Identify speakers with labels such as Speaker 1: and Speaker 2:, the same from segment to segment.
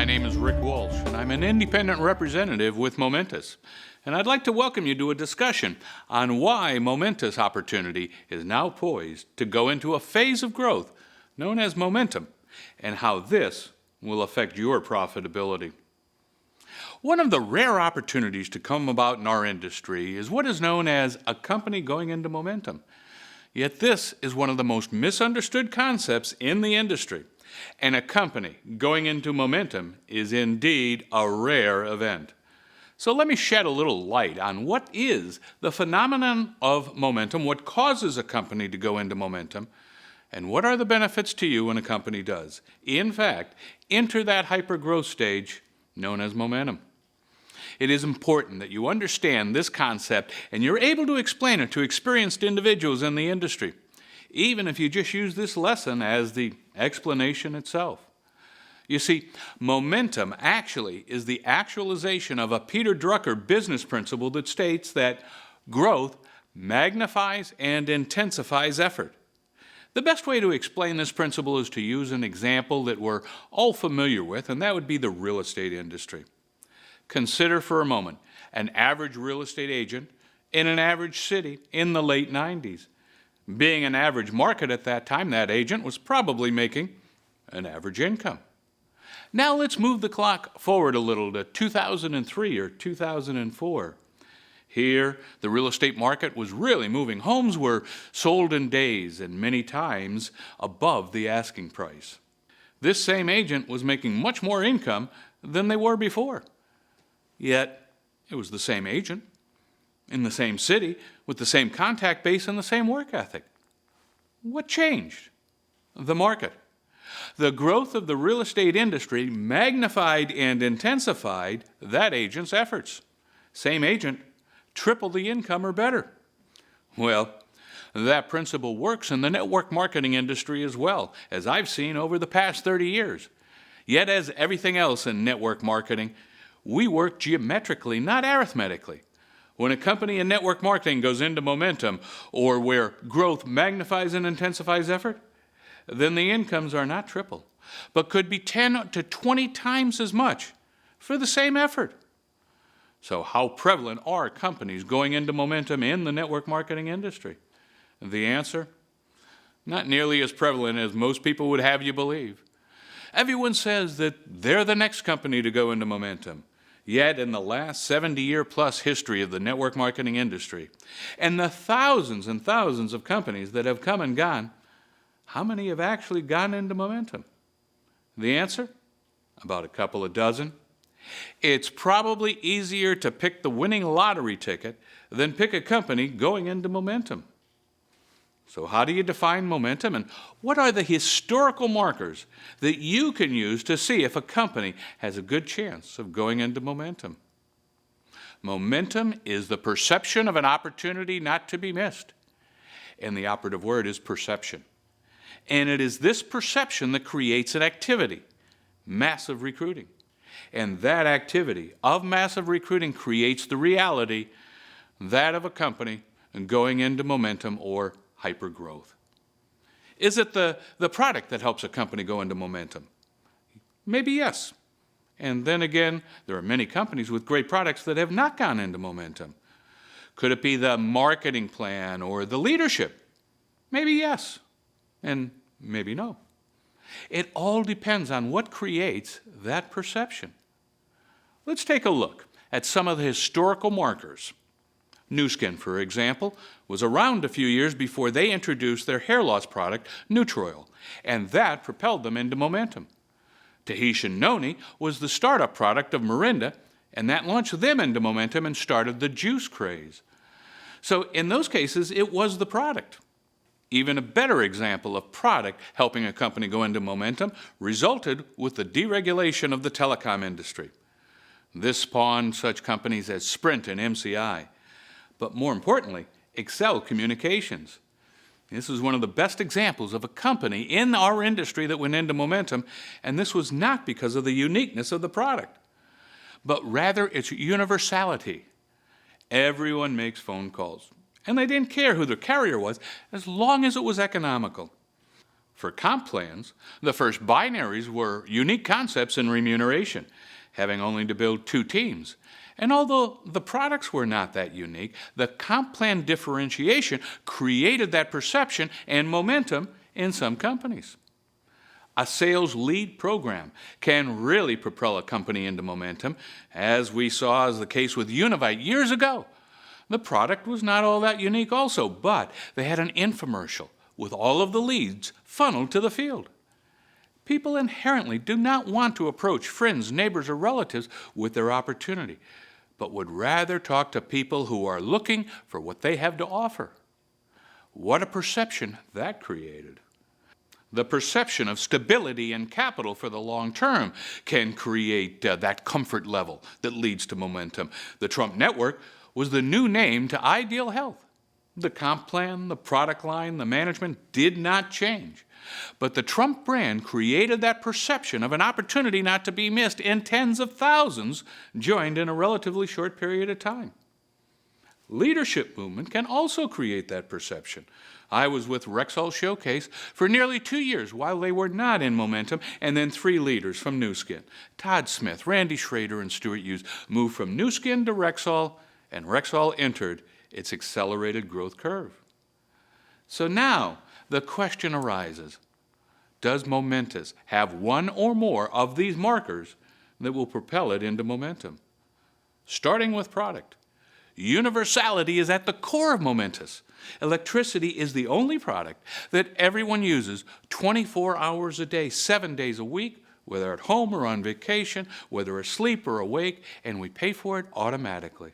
Speaker 1: My name is Rick Walsh, and I'm an independent representative with Momentous. And I'd like to welcome you to a discussion on why Momentous Opportunity is now poised to go into a phase of growth known as momentum, and how this will affect your profitability. One of the rare opportunities to come about in our industry is what is known as a company going into momentum. Yet this is one of the most misunderstood concepts in the industry. And a company going into momentum is indeed a rare event. So let me shed a little light on what is the phenomenon of momentum, what causes a company to go into momentum, and what are the benefits to you when a company does, in fact, enter that hyper-growth stage known as momentum. It is important that you understand this concept and you're able to explain it to experienced individuals in the industry, even if you just use this lesson as the explanation itself. You see, momentum actually is the actualization of a Peter Drucker business principle that states that growth magnifies and intensifies effort. The best way to explain this principle is to use an example that we're all familiar with, and that would be the real estate industry. Consider for a moment an average real estate agent in an average city in the late 90s. Being an average market at that time, that agent was probably making an average income. Now let's move the clock forward a little to 2003 or 2004. Here, the real estate market was really moving. Homes were sold in days and many times above the asking price. This same agent was making much more income than they were before. Yet, it was the same agent, in the same city, with the same contact base and the same work ethic. What changed? The market. The growth of the real estate industry magnified and intensified that agent's efforts. Same agent, triple the income or better. Well, that principle works in the network marketing industry as well, as I've seen over the past 30 years. Yet, as everything else in network marketing, we work geometrically, not arithmetically. When a company in network marketing goes into momentum, or where growth magnifies and intensifies effort, then the incomes are not triple, but could be 10 to 20 times as much for the same effort. So how prevalent are companies going into momentum in the network marketing industry? The answer? Not nearly as prevalent as most people would have you believe. Everyone says that they're the next company to go into momentum. Yet in the last 70-year-plus history of the network marketing industry, and the thousands and thousands of companies that have come and gone, how many have actually gone into momentum? The answer? About a couple of dozen. It's probably easier to pick the winning lottery ticket than pick a company going into momentum. So how do you define momentum, and what are the historical markers that you can use to see if a company has a good chance of going into momentum? Momentum is the perception of an opportunity not to be missed, and the operative word is perception. And it is this perception that creates an activity, massive recruiting. And that activity of massive recruiting creates the reality, that of a company going into momentum or hypergrowth. Is it the product that helps a company go into momentum? Maybe yes. And then again, there are many companies with great products that have not gone into momentum. Could it be the marketing plan or the leadership? Maybe yes, and maybe no. It all depends on what creates that perception. Let's take a look at some of the historical markers. Nu Skin, for example, was around a few years before they introduced their hair loss product, Nutroil, and that propelled them into momentum. Tahitian Noni was the startup product of Mirinda, and that launched them into momentum and started the juice craze. So in those cases, it was the product. Even a better example of product helping a company go into momentum resulted with the deregulation of the telecom industry. This spawned such companies as Sprint and MCI. But more importantly, Excel Communications. This is one of the best examples of a company in our industry that went into momentum, and this was not because of the uniqueness of the product, but rather its universality. Everyone makes phone calls, and they didn't care who the carrier was as long as it was economical. For comp plans, the first binaries were unique concepts in remuneration, having only to build 2 teams. And although the products were not that unique, the comp plan differentiation created that perception and momentum in some companies. A sales lead program can really propel a company into momentum, as we saw as the case with Univite years ago. The product was not all that unique also, but they had an infomercial with all of the leads funneled to the field. People inherently do not want to approach friends, neighbors, or relatives with their opportunity, but would rather talk to people who are looking for what they have to offer. What a perception that created. The perception of stability and capital for the long term can create that comfort level that leads to momentum. The Trump Network was the new name to Ideal Health. The comp plan, the product line, the management did not change. But the Trump brand created that perception of an opportunity not to be missed, and tens of thousands joined in a relatively short period of time. Leadership movement can also create that perception. I was with Rexall Showcase for nearly 2 years while they were not in momentum, and then 3 leaders from Nu Skin, Todd Smith, Randy Schrader, and Stuart Hughes, moved from Nu Skin to Rexall, and Rexall entered its accelerated growth curve. So now the question arises, does Momentous have one or more of these markers that will propel it into momentum? Starting with product. Universality is at the core of Momentous. Electricity is the only product that everyone uses 24 hours a day, 7 days a week, whether at home or on vacation, whether asleep or awake, and we pay for it automatically.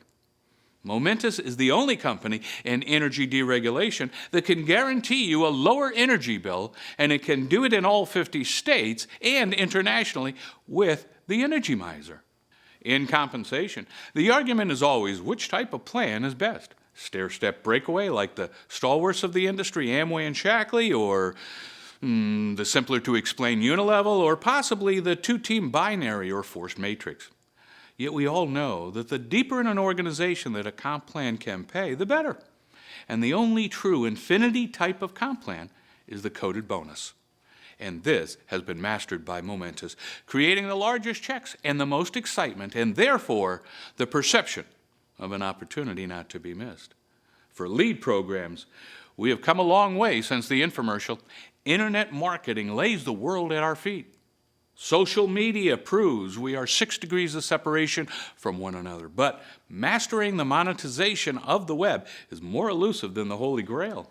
Speaker 1: Momentous is the only company in energy deregulation that can guarantee you a lower energy bill, and it can do it in all 50 states and internationally with the Energy Miser. In compensation, the argument is always which type of plan is best. Stair-step breakaway like the stalwarts of the industry, Amway and Shackley, or the simpler to explain unilevel, or possibly the 2-team binary or forced matrix. Yet we all know that the deeper in an organization that a comp plan can pay, the better. And the only true infinity type of comp plan is the coded bonus. And this has been mastered by Momentous, creating the largest checks and the most excitement, and therefore the perception of an opportunity not to be missed. For lead programs, we have come a long way since the infomercial. Internet marketing lays the world at our feet. Social media proves we are 6 degrees of separation from one another, but mastering the monetization of the web is more elusive than the Holy Grail.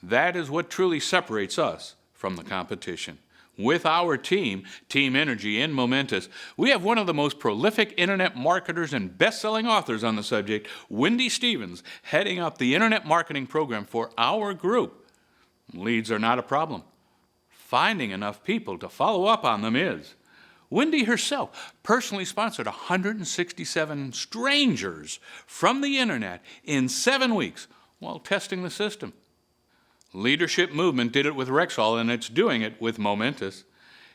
Speaker 1: That is what truly separates us from the competition. With our team, Team Energy and Momentous, we have one of the most prolific internet marketers and best-selling authors on the subject, Wendy Stevens, heading up the internet marketing program for our group. Leads are not a problem. Finding enough people to follow up on them is. Wendy herself personally sponsored 167 strangers from the internet in 7 weeks while testing the system. Leadership Movement did it with Rexall, and it's doing it with Momentous.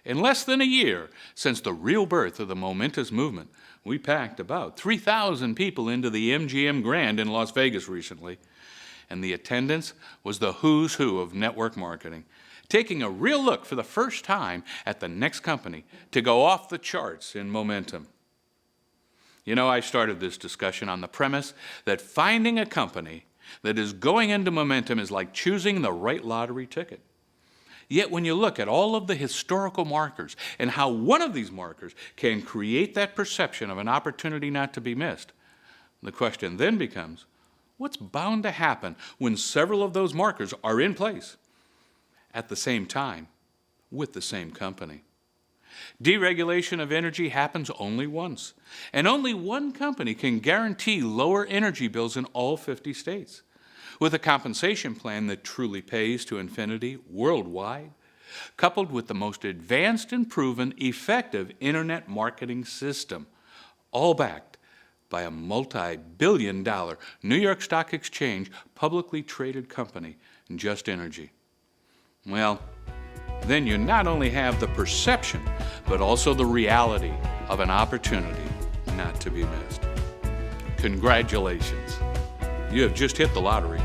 Speaker 1: In less than a year since the real birth of the Momentous movement, we packed about 3,000 people into the MGM Grand in Las Vegas recently, and the attendance was the who's who of network marketing, taking a real look for the first time at the next company to go off the charts in momentum. You know, I started this discussion on the premise that finding a company that is going into momentum is like choosing the right lottery ticket. Yet when you look at all of the historical markers and how one of these markers can create that perception of an opportunity not to be missed, the question then becomes, what's bound to happen when several of those markers are in place at the same time with the same company? Deregulation of energy happens only once, and only one company can guarantee lower energy bills in all 50 states. With a compensation plan that truly pays to infinity worldwide, coupled with the most advanced and proven effective internet marketing system, all backed by a multi-billion-dollar New York Stock Exchange publicly traded company, Just Energy. Well, then you not only have the perception, but also the reality of an opportunity not to be missed. Congratulations. You have just hit the lottery.